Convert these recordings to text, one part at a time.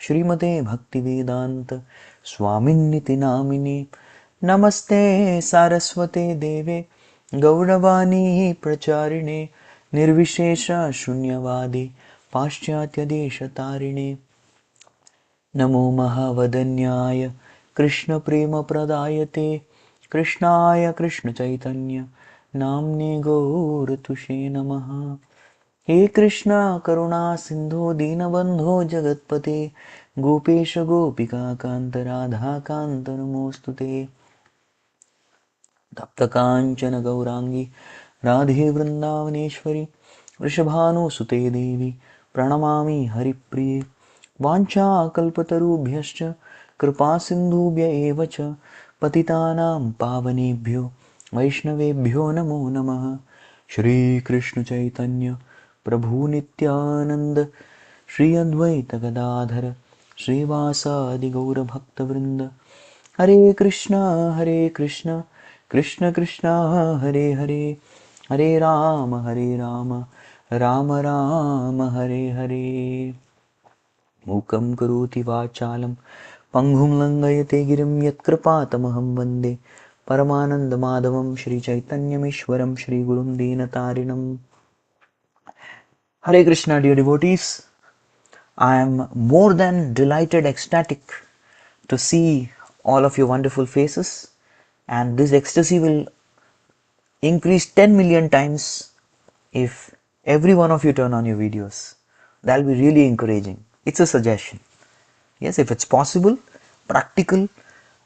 Srimate Bhaktivedanta Swami Namini Namaste Saraswate Deve Gauravani Pracharine Nirvishesha Shunyavadi Paschatya Desha Tarine Namo Mahavadanyaya Krishna Prema Pradayate Krishnaya Krishna Chaitanya Namne Gauratushe Namaha He Krishna Karuna Sindhu Dinabandho Jagatpate Gopesha Gopika Kanta Radha Kanta Namostute Tapta Kanchana Gaurangi Radhe Vrindavaneshwari Vrishabhanu Sute Devi Pranamami Haripriye Vancha Kalpatarubhyascha Kripa Sindhubhya Evacha Patitanam Pavanebhyo Vaishnavebhyo Namo Namaha Shri Krishna Chaitanya Prabhu Nityananda Shri Advaita Gadadhara Srivasadi Gaura Bhakta Vrinda Hare Krishna Krishna Krishna Hare Hare Hare Rama Rama Rama Hare Hare Mukam Karoti Vachalam Panghum Langayate Girim Yatkrapatamaham Vande Paramananda Madhavam Shri Chaitanyamishwaram Shri Gurum Dinatarinam Hare Krishna, dear devotees. I am more than delighted, ecstatic to see all of your wonderful faces, and this ecstasy will increase 10 million times if every one of you turn on your videos. That will be really encouraging. It's a suggestion. Yes, if it's possible, practical,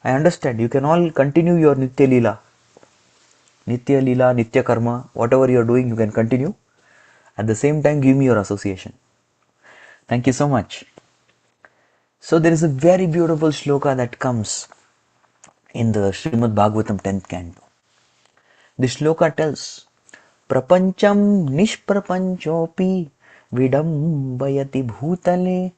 I understand. You can all continue your Nitya Leela. Nitya Leela, Nitya Karma, whatever you are doing, you can continue. At the same time, give me your association. Thank you so much. So there is a very beautiful shloka that comes in the Srimad Bhagavatam 10th canto. The shloka tells, Prapancham nishprapanchopi vidambayati bhutale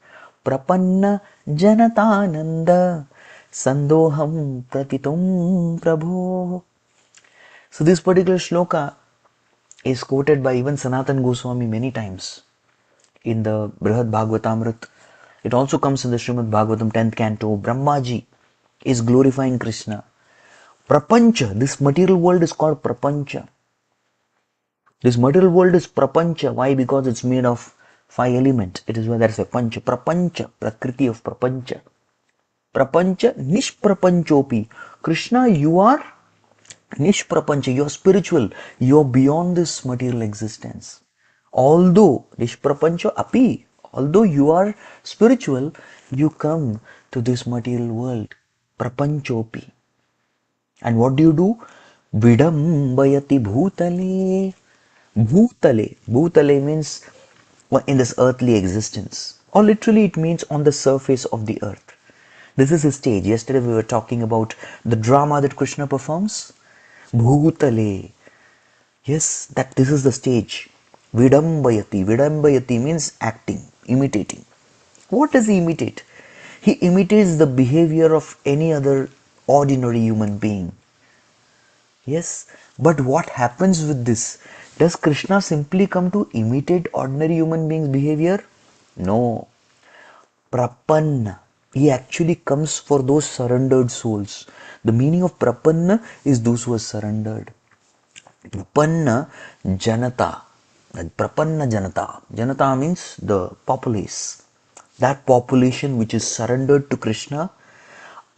prapanna janatananda sandoham pratitum prabho. So this particular shloka is quoted by even Sanatana Goswami many times in the Brihad Bhagavatamrit. It also comes in the Srimad Bhagavatam 10th canto. Brahmaji is glorifying Krishna. Prapancha, this material world is called Prapancha. This material world is Prapancha. Why? Because it's made of 5 elements. It is where there is a Pancha. Prapancha, Prakriti of Prapancha. Prapancha, Nishprapanchopi. Krishna, you are Nishprapancha. You are spiritual. You are beyond this material existence. Although Nishprapancha api, although you are spiritual, you come to this material world. Prapanchopi. And what do? Vidambayati bhutale. Bhutale. Bhutale means in this earthly existence. Or literally it means on the surface of the earth. This is a stage. Yesterday we were talking about the drama that Krishna performs. Bhutale. Yes, this is the stage. Vidambayati. Vidambayati means acting, imitating. What does he imitate? He imitates the behavior of any other ordinary human being. Yes, but what happens with this? Does Krishna simply come to imitate ordinary human beings' behavior? No. Prapanna. He actually comes for those surrendered souls. The meaning of Prapanna is those who are surrendered. Prapanna Janata. Prapanna Janata. Janata means the populace. That population which is surrendered to Krishna.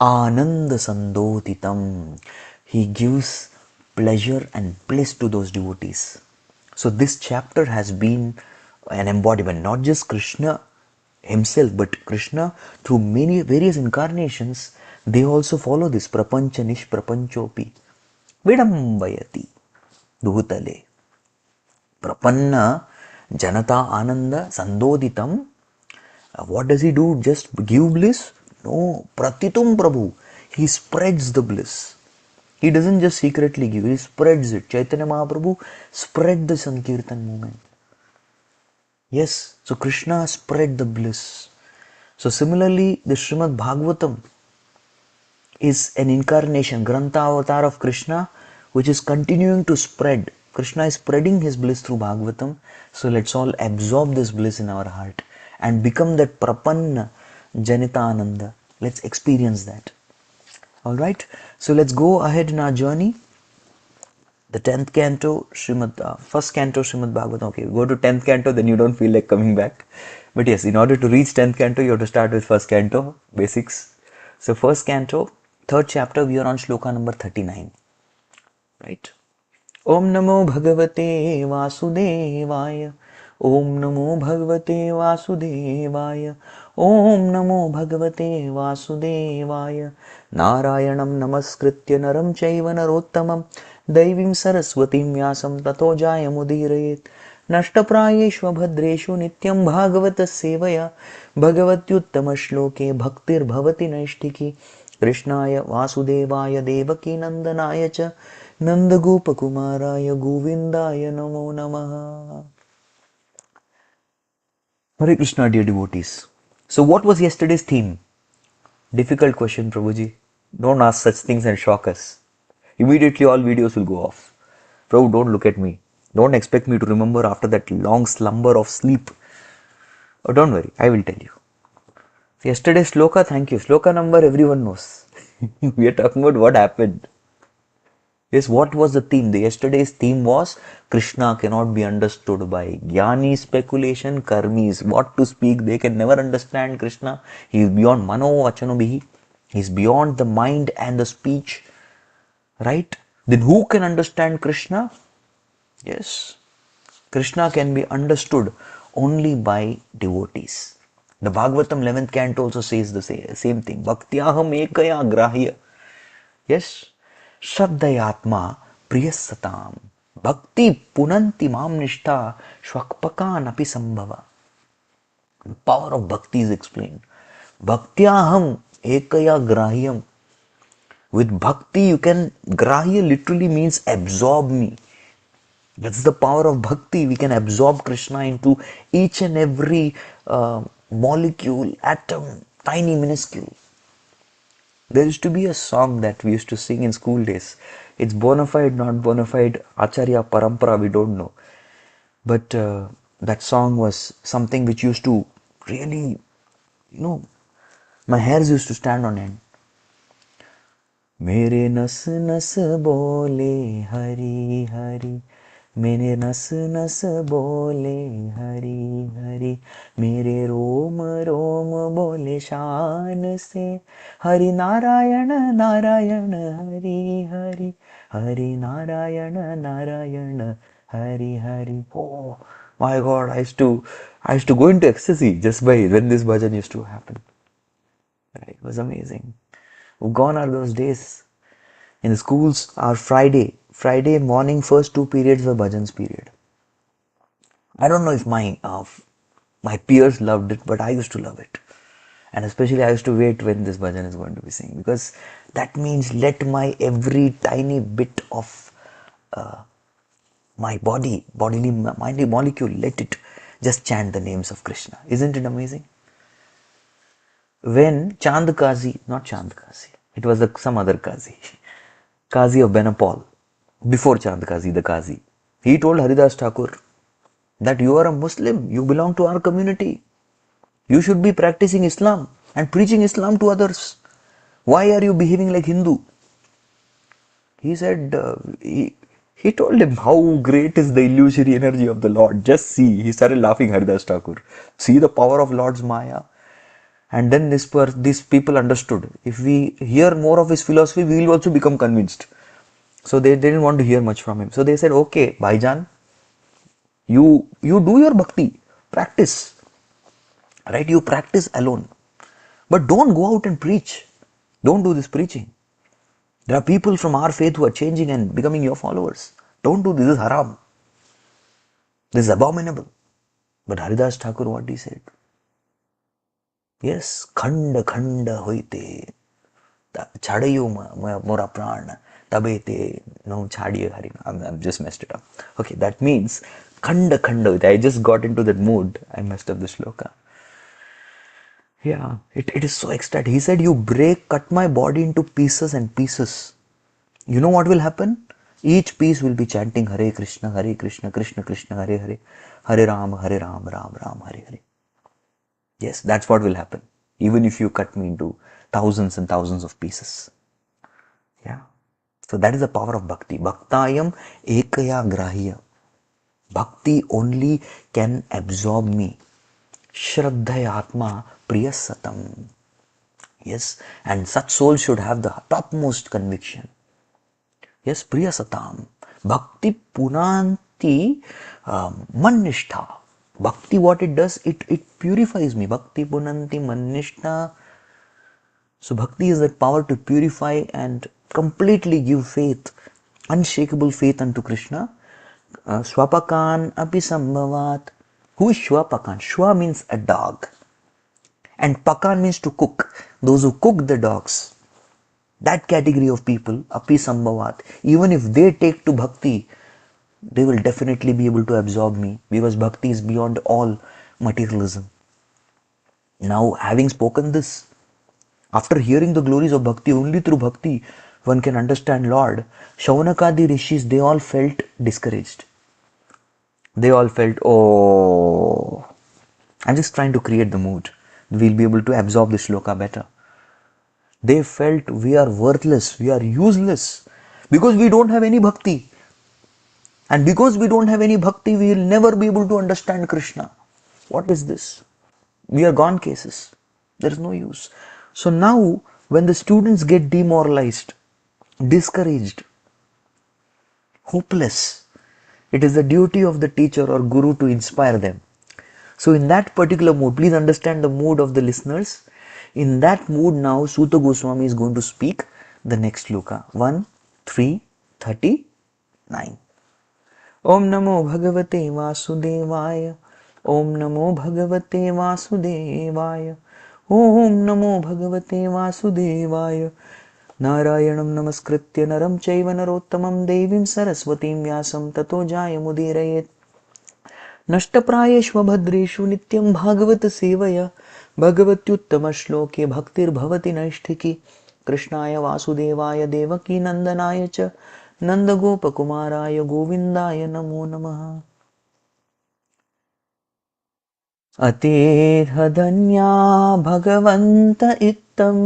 Ananda Sandotitam. He gives pleasure and bliss to those devotees. So this chapter has been an embodiment, not just Krishna himself, but Krishna through many various incarnations, they also follow this Prapancha Nishprapanchopi. Vidambayati Bhutale. Prapanna Janata Ananda Sandoditam. What does he do? Just give bliss? No. Pratitum Prabhu. He spreads the bliss. He doesn't just secretly give, he spreads it. Chaitanya Mahaprabhu spread the Sankirtan movement. Yes, so Krishna spread the bliss. So similarly, the Srimad Bhagavatam is an incarnation, Grantha avatar of Krishna, which is continuing to spread. Krishna is spreading his bliss through Bhagavatam. So let's all absorb this bliss in our heart and become that Prapanna, Janitananda. Let's experience that. Alright, so let's go ahead in our journey. The 10th canto, first canto Srimad Bhagavatam. Okay, go to 10th canto, then you don't feel like coming back. But yes, in order to reach 10th canto, you have to start with first canto, basics. So first canto, third chapter, we are on shloka number 39. Right? Om Namo Bhagavate Vasudevaya. Om Namo Bhagavate Vasudevaya. Om Namo Bhagavate Vasudevaya. Narayanam Namaskritya Naram Chaiva Narottamam Daivim Saraswatim Vyasam Tato Jayamudirayet Nashtaprayeshva Bhadreshu Nityam Bhagavata Sevaya Bhagavatyuttama Shloke Bhaktir Bhavati Naishtiki Krishnaya Vasudevaya Devaki Nandanaya Cha Nandagopakumaraya Govindaya Namo Namaha. Hare Krishna, dear devotees. So what was yesterday's theme? Difficult question, Prabhuji. Don't ask such things and shock us. Immediately all videos will go off. Prabhu, don't look at me. Don't expect me to remember after that long slumber of sleep. Oh, don't worry, I will tell you. Yesterday's sloka, thank you. Sloka number everyone knows. We are talking about what happened. Yes, what was the theme? Yesterday's theme was Krishna cannot be understood by Jnani speculation, karmis. What to speak? They can never understand Krishna. He is beyond mano vachanobihi. He is beyond the mind and the speech. Right? Then who can understand Krishna? Yes. Krishna can be understood only by devotees. The Bhagavatam 11th canto also says the same thing. Bhaktyaham ekaya grahya. Yes. Shraddhayatma priyasatam. Bhakti punanti mam nishtha shvakpakan api sambhava. The power of bhakti is explained. Bhaktyaham ekaya grahyam. With bhakti you can, grahya literally means absorb me. That's the power of bhakti. We can absorb Krishna into each and every molecule, atom, tiny, minuscule. There used to be a song that we used to sing in school days. It's bona fide, not bona fide, Acharya Parampara, we don't know. But that song was something which used to really, my hairs used to stand on end. मेरे नस नस बोले हरी हरी मेरे नस नस बोले हरी हरी मेरे रोम रोम बोले शान से Hari Narayan Narayan Hari Hari Hari Narayan Narayan Hari Hari. Oh my God, I used to go into ecstasy just by when this bhajan used to happen. It was amazing. Gone are those days. In the schools, our Friday morning first 2 periods were bhajans period. I don't know if my peers loved it, but I used to love it. And especially I used to wait when this bhajan is going to be sing, because that means let my every tiny bit of my bodily molecule, let it just chant the names of Krishna. Isn't it amazing? When Chand Kazi, not Chand Kazi, it was some other Kazi, Kazi of Benapol, before Chand Kazi, the Kazi, he told Haridas Thakur that you are a Muslim, you belong to our community, you should be practicing Islam and preaching Islam to others. Why are you behaving like Hindu? He said, he told him how great is the illusory energy of the Lord. Just see, he started laughing, Haridas Thakur. See the power of Lord's Maya. And then these people understood. If we hear more of his philosophy, we will also become convinced. So they didn't want to hear much from him. So they said, okay, Bhaijan, you do your bhakti, practice. Right? You practice alone. But don't go out and preach. Don't do this preaching. There are people from our faith who are changing and becoming your followers. Don't do this. This is haram. This is abominable. But Haridas Thakur, what he said? Yes, khanda khanda hoite, chadayu mora prana, tabete no chadiya harina. I've just messed it up. Okay, that means khanda khanda hoite. I just got into that mood. I messed up the shloka. Yeah, it is so ecstatic. He said, you cut my body into pieces and pieces. You know what will happen? Each piece will be chanting Hare Krishna, Krishna Krishna, Hare Hare, Hare Ram, Ram Ram, Hare Hare. Yes, that's what will happen. even if you cut me into thousands and thousands of pieces. Yeah. So that is the power of bhakti. Bhaktayam ekaya grahya. Bhakti only can absorb me. Shraddhayatma priyasatam. Yes, and such soul should have the topmost conviction. Yes, priyasatam. Bhakti punanti mannishtha. Bhakti, what it does, it purifies me. Bhakti punanti mannishtha. So bhakti is that power to purify and completely give faith, unshakable faith unto Krishna. Swapakan api sambhavat. Who is Shwapakan? Shwa means a dog. And Pakan means to cook. Those who cook the dogs. That category of people, api sambhavat. Even if they take to bhakti, they will definitely be able to absorb me, because bhakti is beyond all materialism. Now, having spoken this, after hearing the glories of bhakti, only through bhakti one can understand Lord, Shaunakadi rishis, they all felt discouraged. They all felt, oh, I'm just trying to create the mood. We'll be able to absorb the shloka better. They felt we are worthless, we are useless, because we don't have any bhakti. And because we don't have any bhakti, we will never be able to understand Krishna. What is this? We are gone cases. There is no use. So now, when the students get demoralized, discouraged, hopeless, it is the duty of the teacher or guru to inspire them. So in that particular mood, please understand the mood of the listeners. In that mood now, Suta Goswami is going to speak the next shloka. 1:3:39. Om Namo Bhagavate Vasudevaya. Om Namo Bhagavate Vasudevaya. Om Namo Bhagavate Vasudevaya. Narayanam Namaskritya Naram Chaiva Narottamam Devim Saraswatim Vyasam Tato Jayamudirayet. नष्टप्रायेष्वभद्रेषु नित्यं भागवत सेवया भगवत्युत्तमश्लोके भक्तिर्भवति नैष्ठिकी कृष्णाय वासुदेवाय देवकी नन्दनाय च नन्दगोपकुमाराय गोविन्दाय नमो नमः। अतेऽर्हधन्या भगवन्त इत्थं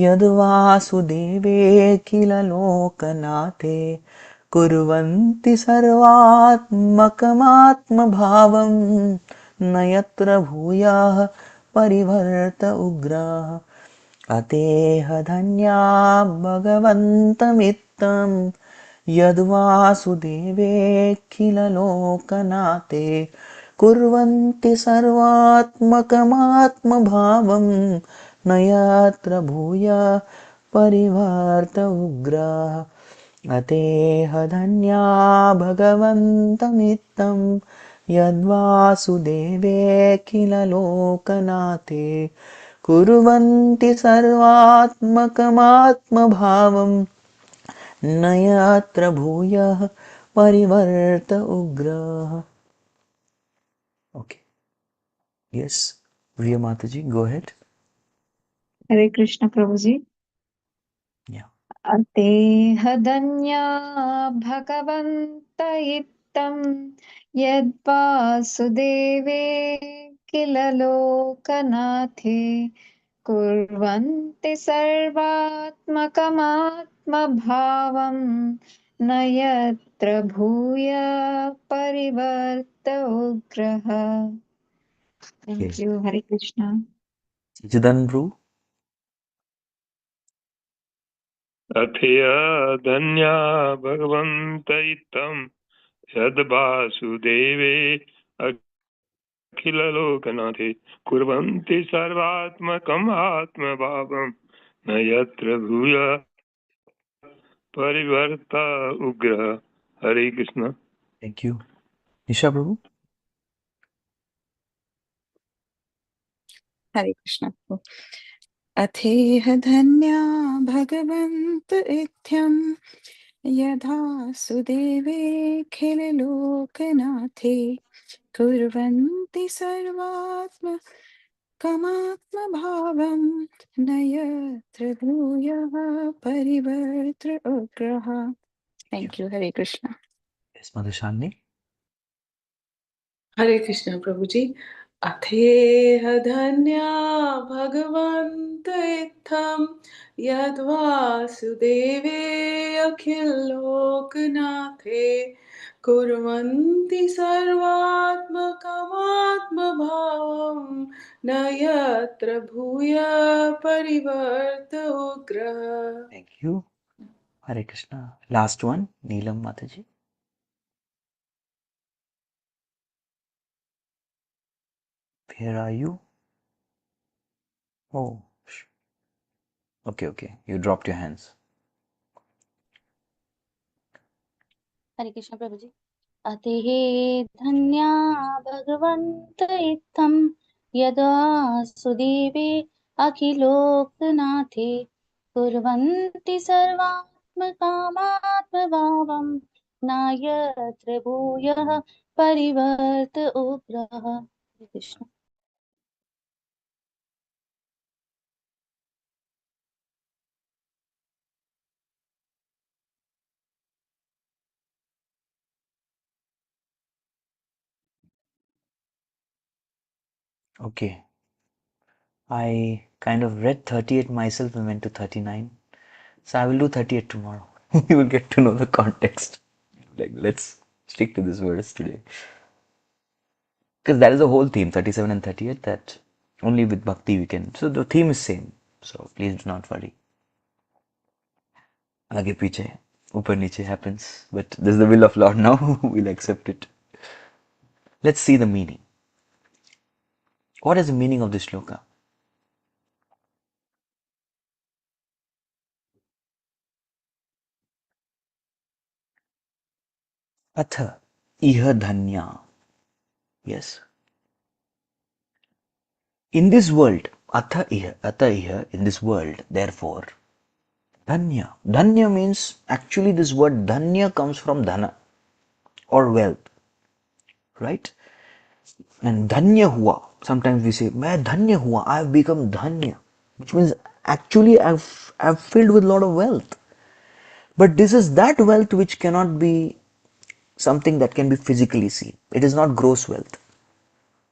यद्वासुदेवेऽखिललोकनाथे कुर्वन्ति सर्वात्मकमात्मभावं न यत्र भूयः परिवर्त उग्रः। अतेऽर्हधन्या भगवन्तमित्थं यद्वासुदेवेऽखिललोकनाथे कुर्वन्ति सर्वात्मकमात्मभावं न यत्र भूयः परिवर्त उग्रः। अतेऽर्हधन्या भगवन्तमित्थं यद्वासुदेवेऽखिललोकनाथे कुर्वन्ति सर्वात्मकमात्मभावं न यत्र भूयः परिवर्त उग्रः। Okay. Yes, Priya Mataji, go ahead. Hare Krishna Prabhuji. Yeah. अतेऽर्हधन्या Bhagwant इत्थं यद्वासुदेवे किल लोकनाथे कुर्वन्ति सर्वात्मकमात्मभावं न यत्र भूय परिवर्त उग्रः। Thank you. Hare Krishna. Chidanbru. अथेय धन्या भगवन्त इत्थं यद्वासुदेवे अखिललोकनाथे कुर्वन्ति सर्वात्मकम् आत्मभावं न यत्र भूय परिवर्त उग्रः। हरे Krishna. Thank you. Nisha Prabhu. हरे कृष्ण। अथेह धन्या भगवन्त इत्थं यथा सुदेवे खिललोकनाथे कुर्वन्ति सर्वात्मकमात्मभावं न यत्र भूयः परिवर्त उग्रः। Thank you. Hare Krishna. Yes, Madhushalini. Hare Krishna, Prabhuji. अथेह धन्या भगवन्त इत्थं यद्वासुदेवे अखिलोकनाथे कुर्वन्ति सर्वात्मकमात्मभावं न यत्र भूय परिवर्त उग्रः. Thank you. Hare Krishna. Last one, Neelam Mataji. Where are you? Oh, okay. You dropped your hands. हरे कृष्ण प्रभु जी. अतिः धन्या भगवन्त इत्थं यदा सुदेवे अखिलोकनाथे कुर्वन्ति सर्वात्मकामात्मभावं नायत्र भूयः परिवर्त उग्रः. हरे Krishna. Okay. I kind of read 38 myself and went to 39. So I will do 38 tomorrow. You will get to know the context. Like, let's stick to this verse today. Because that is the whole theme, 37 and 38, that only with bhakti we can. So the theme is same. So please do not worry. Aage piche, upar niche happens. But this is the will of Lord now. We'll accept it. Let's see the meaning. What is the meaning of this shloka? Atha iha dhanya. Yes. In this world, atha iha, in this world, therefore, dhanya. Dhanya means, actually this word dhanya comes from dhana or wealth, right? And dhanya hua, sometimes we say, main dhanya hua, I have become dhanya, which means actually I've filled with a lot of wealth. But this is that wealth which cannot be something that can be physically seen. It is not gross wealth,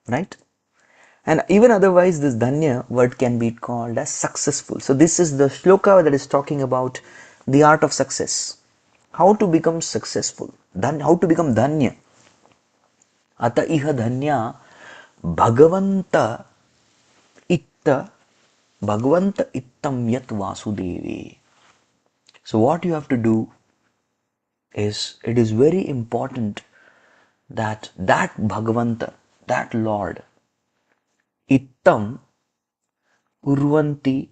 right? And even otherwise, this dhanya word can be called as successful. So this is the shloka that is talking about the art of success. How to become successful. How to become dhanya. Ata iha dhanya bhagavanta itta bhagavanta ittam yat vasudevi. So what you have to do is, it is very important that Bhagavanta, that Lord, ittam urvanti.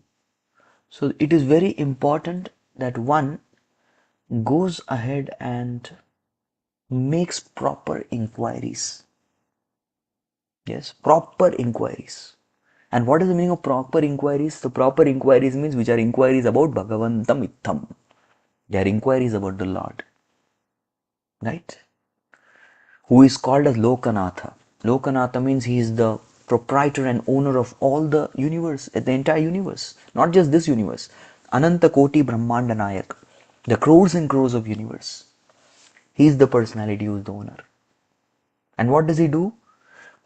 So it is very important that one goes ahead and makes proper inquiries. Yes, proper inquiries. And what is the meaning of proper inquiries? The proper inquiries means which are inquiries about Bhagavantam Ittam. They are inquiries about the Lord. Right? Who is called as Lokanatha. Lokanatha means he is the proprietor and owner of all the universe, the entire universe. Not just this universe. Ananta Koti Brahmanda Nayak. The crores and crores of universe. He is the personality who is the owner. And what does he do?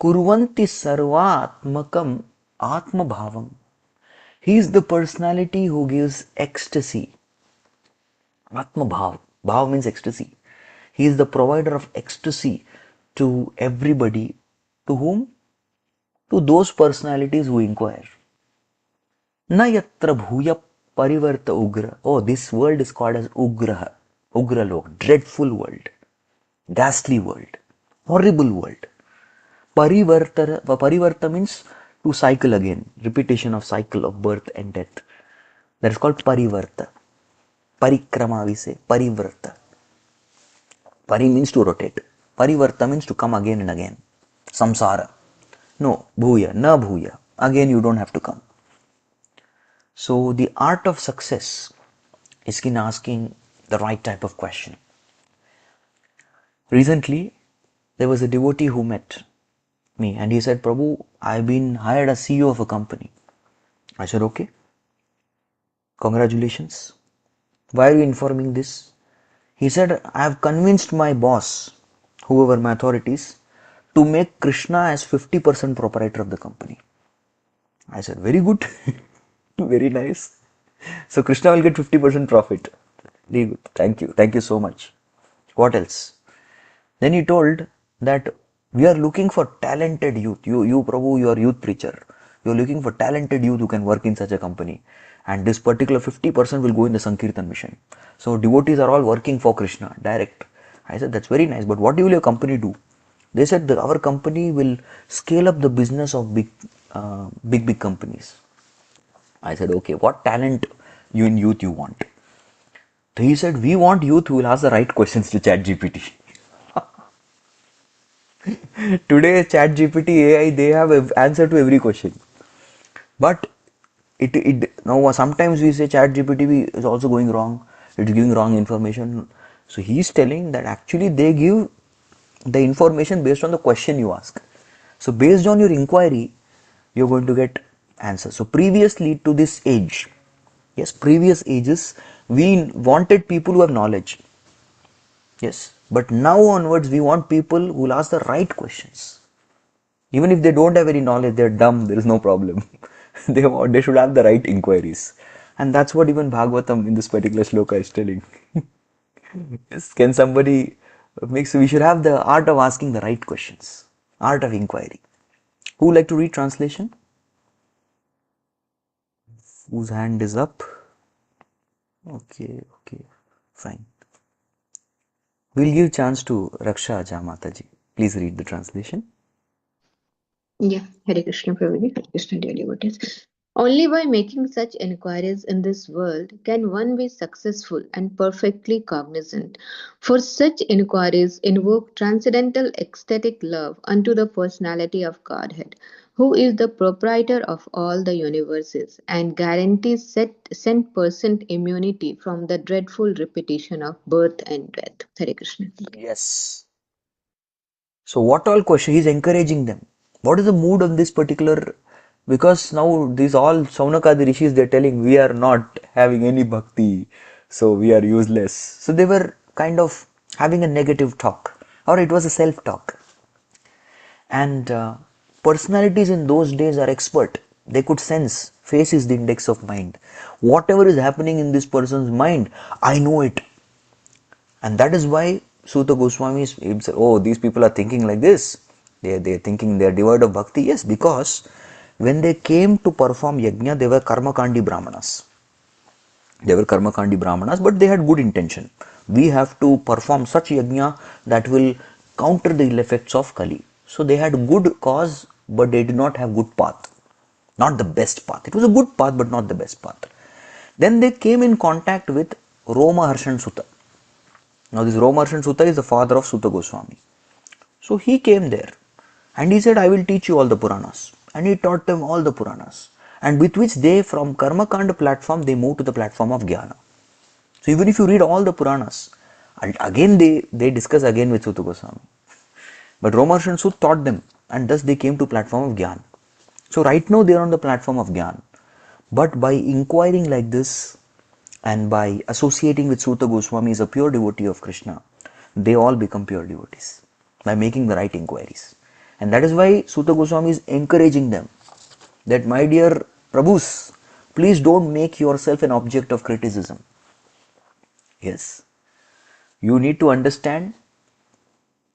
Kurvanti sarvatmakam atma bhavam. He is the personality who gives ecstasy. Atma bhav. Bhav means ecstasy. He is the provider of ecstasy to everybody. To whom? To those personalities who inquire. Na yatra bhuya parivarta ugra. Oh, this world is called as ugraha. Ugra lok. Dreadful world. Ghastly world. Horrible world. Parivarta means to cycle again, repetition of cycle of birth and death. That is called parivarta. Parikrama we say, parivarta. Pari means to rotate. Parivarta means to come again and again. Samsara. No, bhuya, na bhuya. Again you don't have to come. So the art of success is in asking the right type of question. Recently, there was a devotee who met me and he said, Prabhu, I've been hired as CEO of a company. I said, okay. Congratulations. Why are you informing this? He said, I have convinced my boss, whoever my authorities, to make Krishna as 50% proprietor of the company. I said, very good, very nice. So Krishna will get 50% profit. Very good. Thank you so much. What else? Then he told that we are looking for talented youth. You Prabhu, you are youth preacher. You are looking for talented youth who can work in such a company. And this particular 50% will go in the Sankirtan mission. So devotees are all working for Krishna, direct. I said, that's very nice, but what will your company do? They said that our company will scale up the business of big companies. I said, okay, what talent you in youth you want? He said, we want youth who will ask the right questions to ChatGPT. Today, ChatGPT AI, they have an answer to every question. But now sometimes we say ChatGPT is also going wrong. It's giving wrong information. So he's telling that actually they give the information based on the question you ask. So based on your inquiry, you're going to get answers. So previously to this age, yes, previous ages, we wanted people who have knowledge. Yes, but now onwards, we want people who will ask the right questions. Even if they don't have any knowledge, they're dumb, there is no problem. They should have the right inquiries. And that's what even Bhagavatam in this particular sloka is telling. Yes, can somebody make, so we should have the art of asking the right questions, art of inquiry. Who would like to read translation? Whose hand is up? Okay, fine. We'll give chance to Raksha Aja Mataji. Please read the translation. Yeah, Hare Krishna Prabhuji, Hare Krishna dear devotees. Only by making such inquiries in this world can one be successful and perfectly cognizant. For such inquiries invoke transcendental ecstatic love unto the personality of Godhead, who is the proprietor of all the universes and guarantees 100% immunity from the dreadful repetition of birth and death. Hare Krishna. Yes. So what all question? He's encouraging them. What is the mood of this particular? Because now these all Saunakadi rishis, they're telling we are not having any bhakti, so we are useless. So they were kind of having a negative talk, or it was a self-talk. And personalities in those days are expert. They could sense. Face is the index of mind. Whatever is happening in this person's mind, I know it. And that is why Suta Goswami said, oh, these people are thinking like this. They're thinking they are devoid of bhakti. Yes, because when they came to perform yajna, they were karmakandi brahmanas. But they had good intention. We have to perform such yajna that will counter the ill effects of Kali. So they had good cause, but they did not have good path. Not the best path. It was a good path, but not the best path. Then they came in contact with Roma Harshan Sutta. Now this Romarshan Sutta is the father of Suta Goswami. So he came there and he said, I will teach you all the Puranas. And he taught them all the Puranas. And with which they, from Karmakanda platform, they moved to the platform of Jnana. So even if you read all the Puranas, and again they discuss again with Suta Goswami. But Romarshan Sut taught them, and thus they came to platform of Jnana. So right now they are on the platform of Jnana. But by inquiring like this, and by associating with Suta Goswami as a pure devotee of Krishna, they all become pure devotees by making the right inquiries. And that is why Suta Goswami is encouraging them that, my dear Prabhus, please don't make yourself an object of criticism. Yes, you need to understand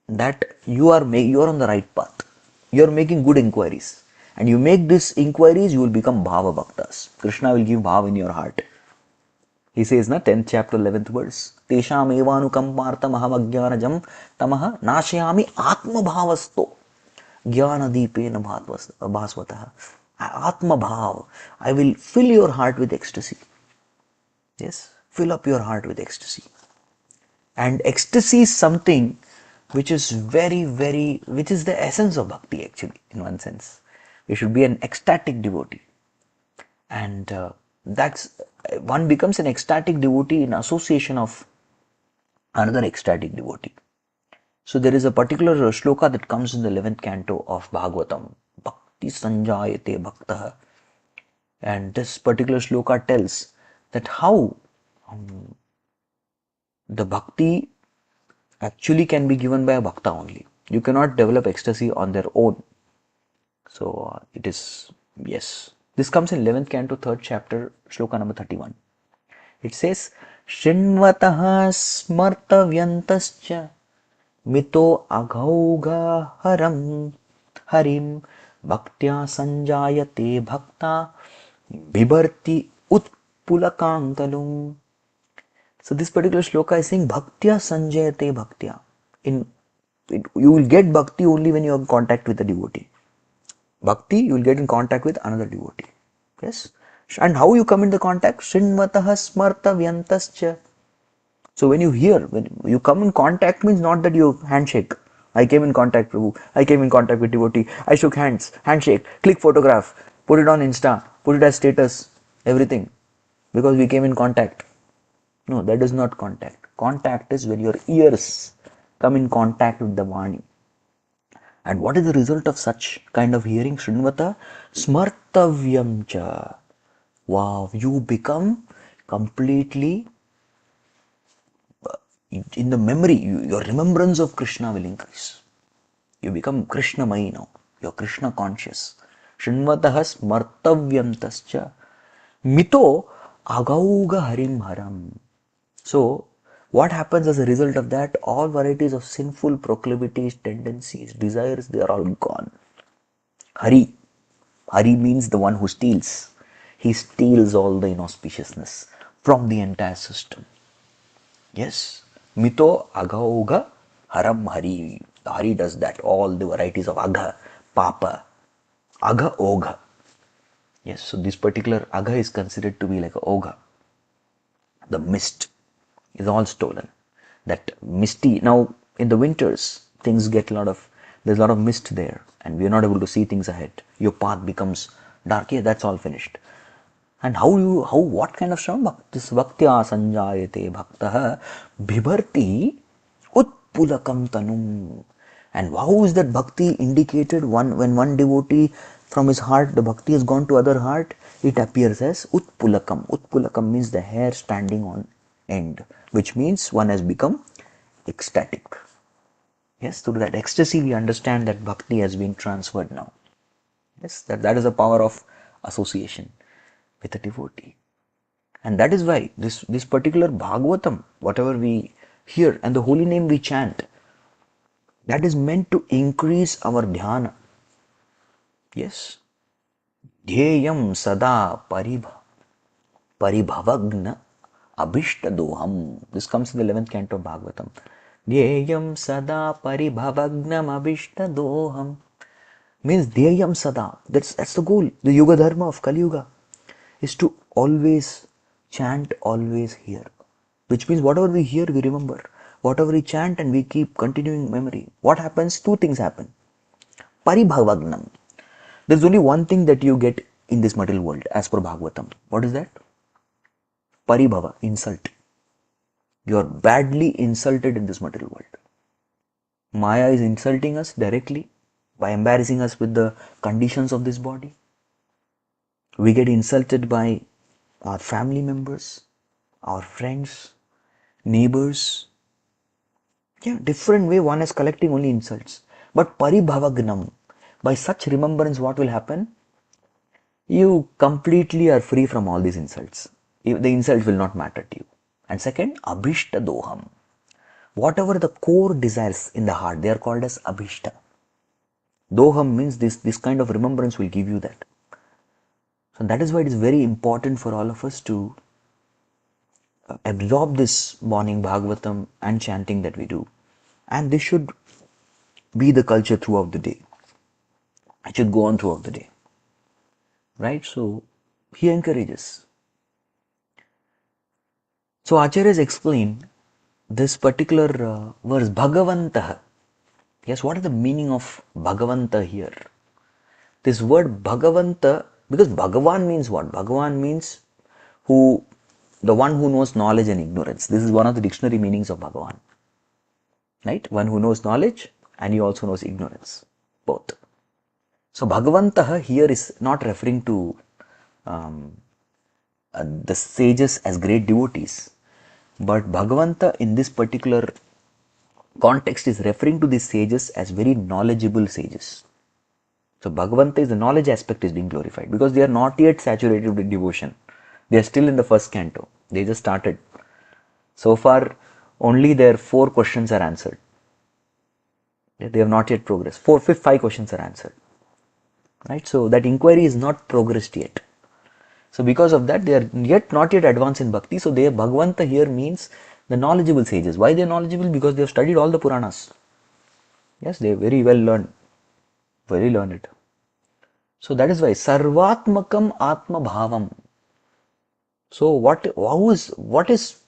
that you are on the right path. You are making good inquiries. And you make these inquiries, you will become Bhava Bhaktas. Krishna will give Bhava in your heart. He says, 10th chapter, 11th verse, Tesham evanukampartam ahamagyanajam tamaha nashayami atma bhavasto jnanadipena bhasvataha. Atma bhav. I will fill your heart with ecstasy. Yes, fill up your heart with ecstasy. And ecstasy is something which is which is the essence of bhakti actually, in one sense. You should be an ecstatic devotee. And that's one becomes an ecstatic devotee in association of another ecstatic devotee. So there is a particular shloka that comes in the 11th canto of Bhagavatam, Bhakti Sanjayate Bhaktaha. And this particular shloka tells that how the bhakti actually can be given by a bhakta only. You cannot develop ecstasy on their own. So it is, yes. This comes in 11th canto, 3rd chapter, shloka number 31. It says, Shinvataha smartavyantascha mito aghauga harim bhaktya sanjayate bhakta bibarti utpulakantalum. So this particular shloka is saying bhaktya sanjayate bhaktya. You will get bhakti only when you are in contact with a devotee. Bhakti, you will get in contact with another devotee. Yes. And how you come into contact? Shinvataha smarta vyantascha. So when you hear, when you come in contact means not that you handshake. I came in contact, Prabhu. I came in contact with devotee. I shook hands, handshake, click photograph, put it on Insta, put it as status, everything. Because we came in contact. No, that is not contact. Contact is when your ears come in contact with the Vani. And what is the result of such kind of hearing? Srinvata smartavyam cha. Wow, you become completely in the memory, your remembrance of Krishna will increase. You become Krishnamai now. You're Krishna conscious. Srinvataha smartavyam tascha mito agauga harim haram. So, what happens as a result of that? All varieties of sinful proclivities, tendencies, desires, they are all gone. Hari. Hari means the one who steals. He steals all the inauspiciousness from the entire system. Yes. Mito agha haram hari. The Hari does that. All the varieties of agha, papa, agha ogha. Yes. So this particular agha is considered to be like a ogha. The mist is all stolen. That misty. Now in the winters, things get there's a lot of mist there, and we are not able to see things ahead. Your path becomes dark. Yeah, that's all finished. And what kind of shram? This bhaktya sanjayate bhaktaha bhibarti utpulakam tanum. And how is that bhakti indicated? When one devotee from his heart, the bhakti has gone to other heart, it appears as utpulakam. Utpulakam means the hair standing on end, which means one has become ecstatic. Yes, through that ecstasy we understand that bhakti has been transferred now. Yes, that is the power of association with a devotee. And that is why this particular Bhagavatam, whatever we hear and the holy name we chant, that is meant to increase our dhyana. Yes. Dhyeyam sada paribhavagna abhishtadoham. This comes in the 11th canto of Bhagavatam. Dhyeyam sada paribhavagnam abhishtadoham. Means Dhyeyam sada. That's the goal. The Yuga Dharma of Kali Yuga is to always chant, always hear. Which means whatever we hear, we remember. Whatever we chant and we keep continuing memory. What happens? Two things happen. Paribhavagnam. There's only one thing that you get in this material world as per Bhagavatam. What is that? Paribhava, insult. You are badly insulted in this material world. Maya is insulting us directly by embarrassing us with the conditions of this body. We get insulted by our family members, our friends, neighbors. Yeah, different way one is collecting only insults. But paribhavagnam, by such remembrance, what will happen? You completely are free from all these insults. The insult will not matter to you. And second, abhishta doham. Whatever the core desires in the heart, they are called as abhishta. Doham means this kind of remembrance will give you that. So that is why it is very important for all of us to absorb this morning Bhagavatam and chanting that we do. And this should be the culture throughout the day. It should go on throughout the day. Right? So he encourages. So Acharyas explain this particular verse, Bhagavantah. Yes, what is the meaning of Bhagavanta here? This word Bhagavanta, because Bhagavan means what? Bhagavan means the one who knows knowledge and ignorance. This is one of the dictionary meanings of Bhagavan. Right? One who knows knowledge and he also knows ignorance. Both. So Bhagavantah here is not referring to the sages as great devotees, but Bhagavanta in this particular context is referring to these sages as very knowledgeable sages. So Bhagavanta is the knowledge aspect is being glorified because they are not yet saturated with devotion. They are still in the first canto. They just started. So far, only their 4 questions are answered. They have not yet progressed. 5 questions are answered. Right? So that inquiry is not progressed yet. So because of that, they are not yet advanced in bhakti. So their Bhagavanta here means the knowledgeable sages. Why they are knowledgeable? Because they have studied all the Puranas. Yes, they are very well learned. Very learned. So that is why Sarvatmakam Atma Bhavam. So what is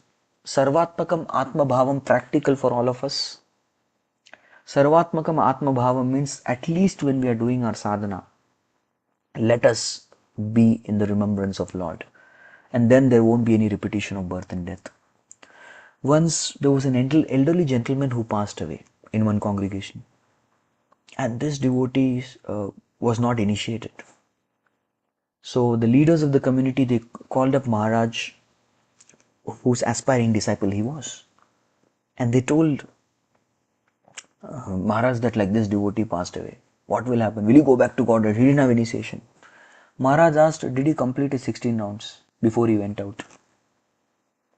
Sarvatmakam Atma Bhavam practical for all of us? Sarvatmakam Atma Bhavam means at least when we are doing our sadhana, let us be in the remembrance of Lord. And then there won't be any repetition of birth and death. Once there was an elderly gentleman who passed away in one congregation. And this devotee was not initiated. So the leaders of the community, they called up Maharaj, whose aspiring disciple he was. And they told Maharaj that like this devotee passed away. What will happen? Will he go back to Godhead? He didn't have initiation. Maharaj asked, did he complete his 16 rounds before he went out?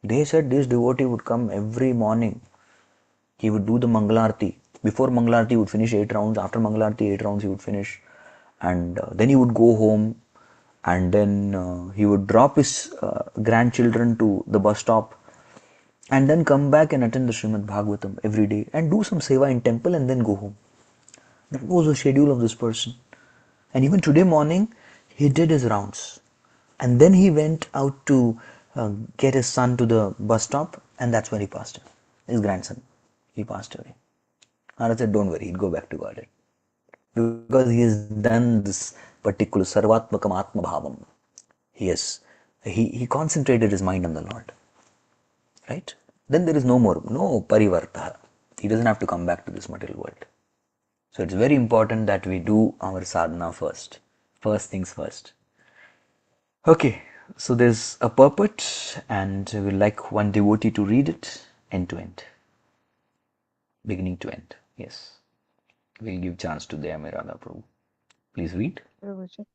They said this devotee would come every morning. He would do the Mangalarti. Before Mangalarti, he would finish 8 rounds. After Mangalarti, 8 rounds he would finish. And then he would go home. And then he would drop his grandchildren to the bus stop. And then come back and attend the Srimad Bhagavatam every day. And do some seva in temple and then go home. That was the schedule of this person. And even today morning, he did his rounds. And then he went out to get his son to the bus stop, and that's when he passed away. His grandson, he passed away. Maharaj said, don't worry, he'll go back to Godhead. Because he has done this particular Sarvatmakam Atma Bhavam. He concentrated his mind on the Lord. Right? Then there is no parivartaha. He doesn't have to come back to this material world. So it's very important that we do our sadhana first. First things first. Okay, so there's a purport and we would like one devotee to read it end to end. Beginning to end. Yes. We'll give chance to Dayame Radha Prabhu. Please read. Prabhuji.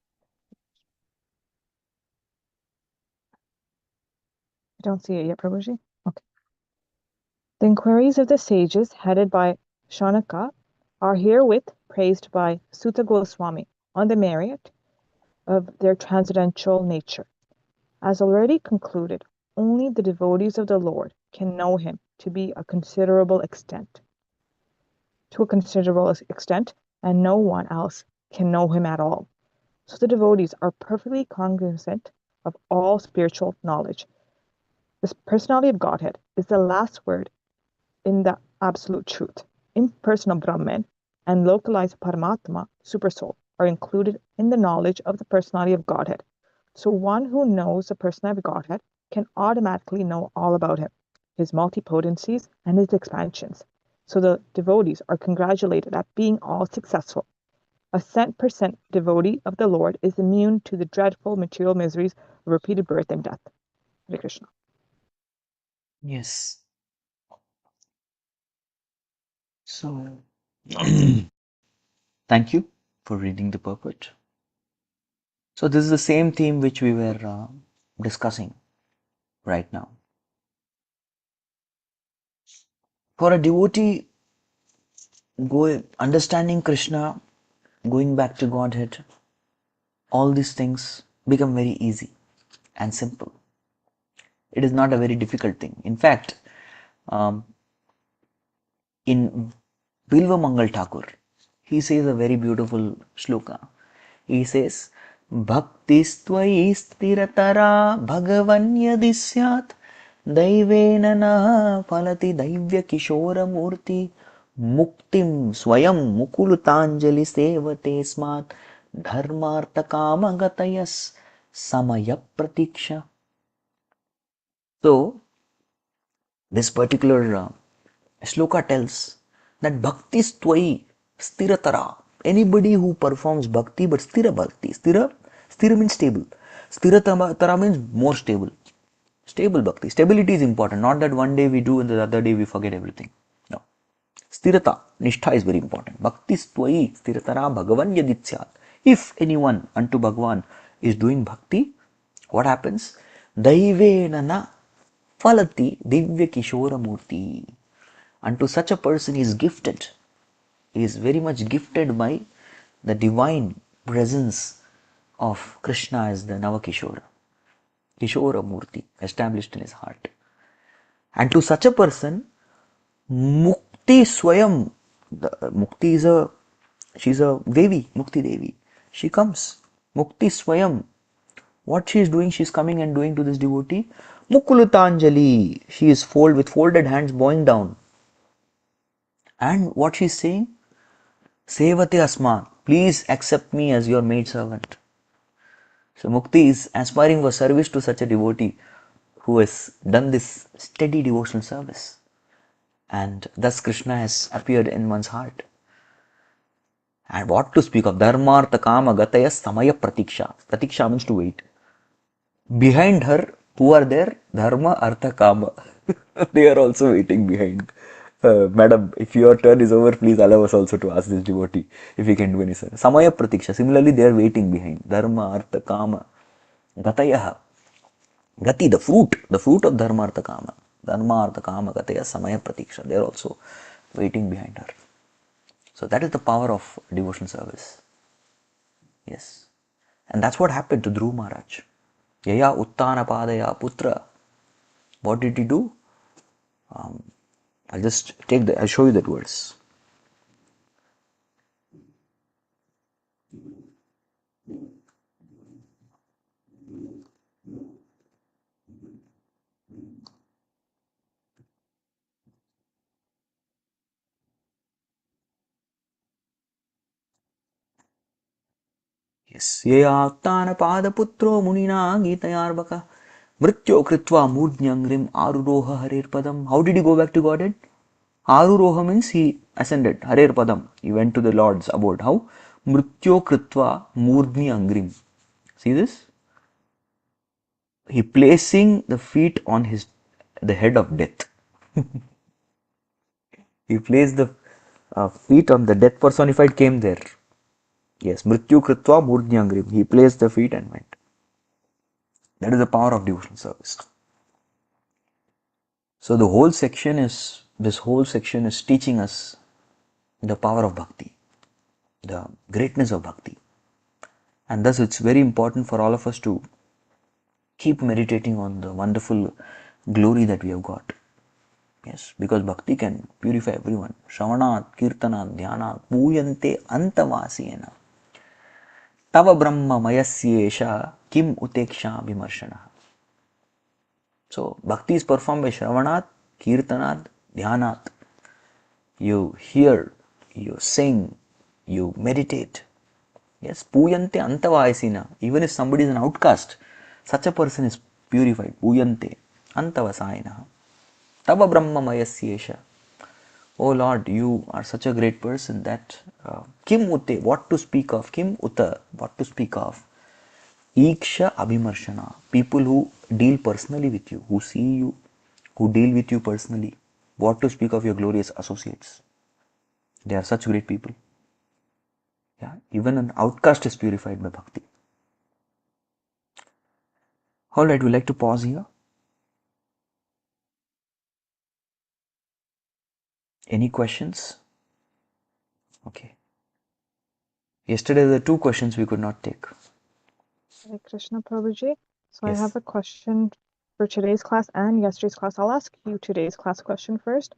I don't see it yet, Prabhuji. Okay. The inquiries of the sages, headed by Shaunaka, are herewith praised by Sutta Goswami on the merit of their transcendental nature. As already concluded, only the devotees of the Lord can know him to a considerable extent, and no one else can know him at all. So the devotees are perfectly cognizant of all spiritual knowledge. This personality of Godhead is the last word in the absolute truth. Impersonal Brahman and localized Paramatma, Supersoul, are included in the knowledge of the personality of Godhead. So one who knows the personality of Godhead can automatically know all about him, his multipotencies and his expansions. So the devotees are congratulated at being all successful. A 100% devotee of the Lord is immune to the dreadful material miseries of repeated birth and death. Hare Krishna. Yes. So, thank you for reading the purport. So this is the same theme which we were discussing right now. For a devotee, understanding Krishna, going back to Godhead, all these things become very easy and simple. It is not a very difficult thing. In fact, in Bilva Mangal Thakur, he says a very beautiful shloka. He says, Bhaktistvai stiratara bhagavanya disyat daivena na phalati daivya kishora murti muktim swayam mukulutanjali sevate smat dharmartha kama gatayas samaya pratiksha. So, this particular shloka tells that bhakti stvai stiratara. Anybody who performs bhakti, but stira bhakti. Stira means stable. Stiratara means more stable. Stable bhakti. Stability is important. Not that one day we do and the other day we forget everything. No. Sthirata, nishtha is very important. Bhakti stvai sthiratara bhagavan yaditsyat. If anyone unto Bhagavan is doing bhakti, what happens? Daivena na falati divya kishora murti. Unto such a person he is gifted. He is very much gifted by the divine presence of Krishna as the Navakishora. Kishora Murti established in his heart. And to such a person, Mukti Swayam, Mukti is she's a Devi, Mukti Devi. She comes. Mukti Swayam. What she is doing, she is coming and doing to this devotee. Mukulutanjali. She is with folded hands bowing down. And what she is saying? Sevate Asma. Please accept me as your maid servant. So Mukti is aspiring for service to such a devotee who has done this steady devotional service. And thus Krishna has appeared in one's heart. And what to speak of? Dharmartha kama gataya samaya pratiksha. Pratiksha means to wait. Behind her, who are there? Dharma, artha, kama. They are also waiting behind. Madam, if your turn is over, please allow us also to ask this devotee if he can do any service. Samaya pratiksha. Similarly, they are waiting behind. Dharma, artha, kama. Gatayaha. Gati, the fruit of Dharma, artha, kama. Dharma, artha, kama, gataya, samaya pratiksha. They are also waiting behind her. So that is the power of devotional service. Yes. And that's what happened to Dhruv Maharaj. Yaya uttana padaya putra. What did he do? I'll show you that verse. Yes. Yaya uttana pada putro munina gitayarbaka. Mrityo kritva mudnyangrim aruroha harir padam. How did he go back to Godhead? Aruroha means he ascended. Harir padam. He went to the Lord's abode. How? Mrityo kritva murdni angrim. See this? He placing the feet on the head of death. He placed the feet on the death personified came there. Yes, Mrityu Kritva Murdnyangrim. He placed the feet and went. That is the power of devotional service. So this whole section is teaching us the power of bhakti, the greatness of bhakti. And thus it's very important for all of us to keep meditating on the wonderful glory that we have got. Yes, because bhakti can purify everyone. Shravanat, Kirtanat, Dhyanat, Puyante Antavasiyena. Tava Brahma Mayasyesha Kim Uteksha Vimarshana. So, bhakti is performed by Shravanat, Kirtanat, Dhyanat. You hear, you sing, you meditate. Yes, Puyante Antavasina. Even if somebody is an outcast, such a person is purified. Puyante Antavasayana. Tava Brahma Mayasyesha. Oh Lord, you are such a great person that Kim Ute, what to speak of? Kim Uta, what to speak of? Iksha Abhimarshana, people who deal personally with you, who see you, who deal with you personally. What to speak of your glorious associates? They are such great people. Yeah, even an outcast is purified by bhakti. Alright, we'd like to pause here. Any questions? Okay. Yesterday there were 2 questions we could not take. Hare Krishna Prabhuji. So I have Yes. a question for today's class and yesterday's class. I'll ask you today's class question first,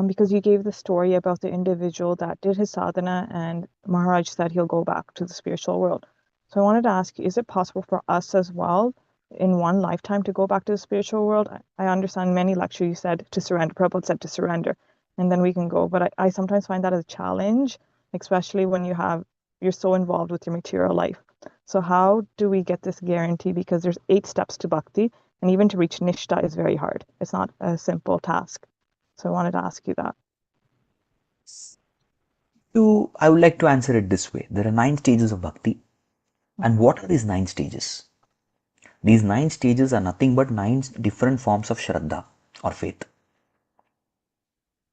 because you gave the story about the individual that did his sadhana and Maharaj said he'll go back to the spiritual world. So I wanted to ask you, is it possible for us as well in one lifetime to go back to the spiritual world? I understand many lectures you said to surrender. Prabhupada said to surrender and then we can go. But I sometimes find that a challenge, especially when you're so involved with your material life. So how do we get this guarantee? Because there's 8 steps to bhakti, and even to reach nishta is very hard. It's not a simple task. So I wanted to ask you that. I would like to answer it this way. There are 9 stages of bhakti. And what are these 9 stages? These 9 stages are nothing but 9 different forms of shraddha or faith.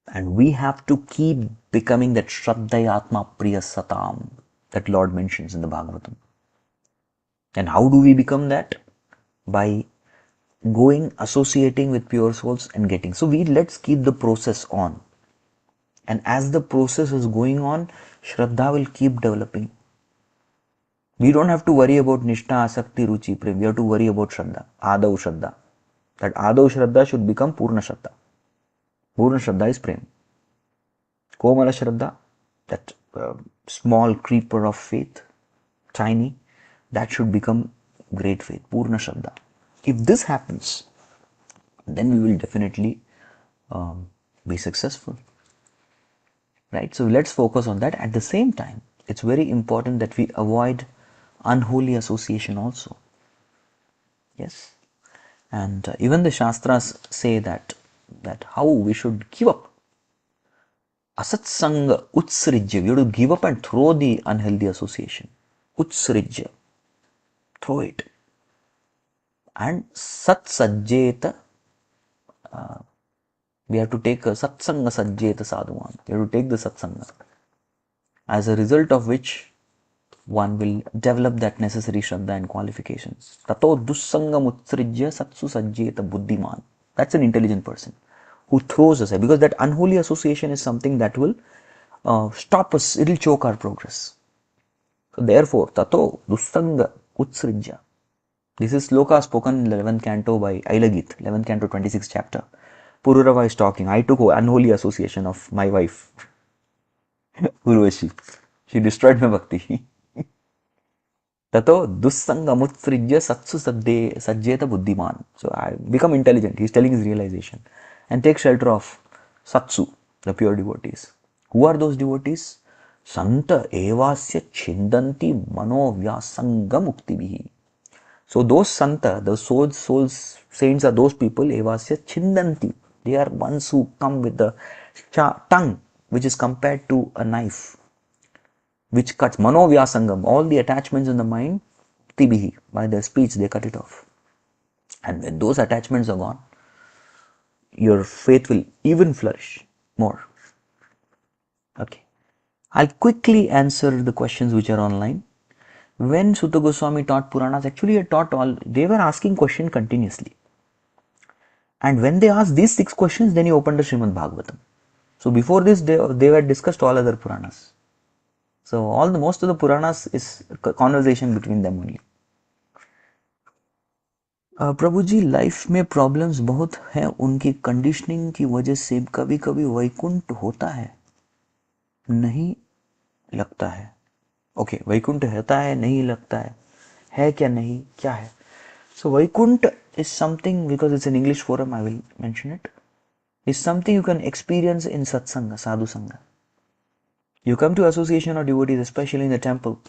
And we have to keep becoming that Shraddhayatma Priya Satam that Lord mentions in the Bhagavatam. And how do we become that? By going, associating with pure souls and getting. So let's keep the process on. And as the process is going on, Shraddha will keep developing. We don't have to worry about Nishtha, Asakti, Ruchi, Prem. We have to worry about Shraddha, Adav Shraddha. That Adav Shraddha should become Purna Shraddha. Purna Shraddha is Prem. Komala Shraddha, that small creeper of faith, tiny, that should become great faith, Purna Shraddha. If this happens, then we will definitely be successful. Right? So let's focus on that. At the same time, it's very important that we avoid unholy association also. Yes. And even the Shastras say that how we should give up. Asatsanga utsrijya. We have to give up and throw the unhealthy association. Utsrijya. Throw it. And satsajjeta. We have to take a satsanga sajjeta sadhuman. We have to take the satsanga. As a result of which one will develop that necessary shraddha and qualifications. Tato dussangam utsrijya satsu sajjeta buddhiman. That's an intelligent person who throws aside, because that unholy association is something that will stop us, it will choke our progress. So therefore, tato dussanga utsrijya. This is sloka spoken in the 11th canto by Ailagit, 11th canto, 26th chapter. Pururava is talking. I took unholy association of my wife, Urvashi. She destroyed my bhakti. Tato dussangamutsrijya satsu sajjeta buddhiman. So I become intelligent. He's telling his realization. And take shelter of satsu, the pure devotees. Who are those devotees? Santa evasya chindanti mano vyasanga muktibihi. So those santa, the souls, saints are those people, evasya chindanti. They are ones who come with the tongue, which is compared to a knife, which cuts mano vyasangam, all the attachments in the mind, tibihi, by their speech they cut it off. And when those attachments are gone, your faith will even flourish more. Okay. I'll quickly answer the questions which are online. When Sutta Goswami taught Puranas, actually he taught all, they were asking questions continuously. And when they asked these 6 questions, then he opened the Srimad Bhagavatam. So before this, they were discussed all other Puranas. So most of the Puranas is a conversation between them only. Prabhu ji, life में problems बहुत हैं, उनकी conditioning की वजह से कभी कभी वैकुंठ होता है, नहीं लगता है. ओके, वैकुंठ होता है, नहीं लगता है क्या, नहीं, क्या है? So Vaikuntha is something, because it's an English forum, I will mention it, is something you can experience in Satsanga, Sadhu Sangha. You come to association of devotees, especially in the temple,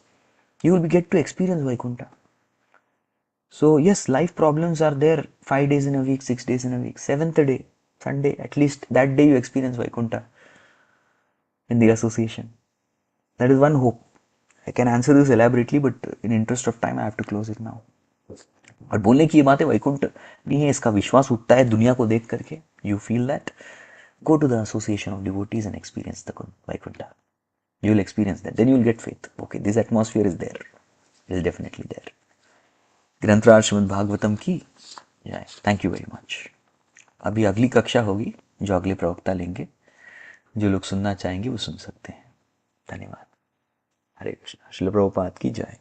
you will get to experience Vaikuntha. So yes, life problems are there 5 days in a week, 6 days in a week, 7th day, Sunday, at least that day you experience Vaikuntha in the association. That is one hope. I can answer this elaborately, but in interest of time I have to close it now. और बोलने की ये बात है, वैकुंठ नहीं है, इसका विश्वास उठता है दुनिया को देख करके. You feel that? Go to the association of devotees and experience the Vaikuntha. You will experience that. Then you will get faith. Okay, this atmosphere is there. It is definitely there. ग्रंथराज Shrimad Bhagavatam की जय. Thank you very much. अभी अगली कक्षा होगी जो अगले प्रवक्ता लेंगे. जो लोग सुनना चाहेंगे वो सुन सकते हैं. धन्यवाद. हरे कृष्णा. श्रील प्रभुपाद की जय.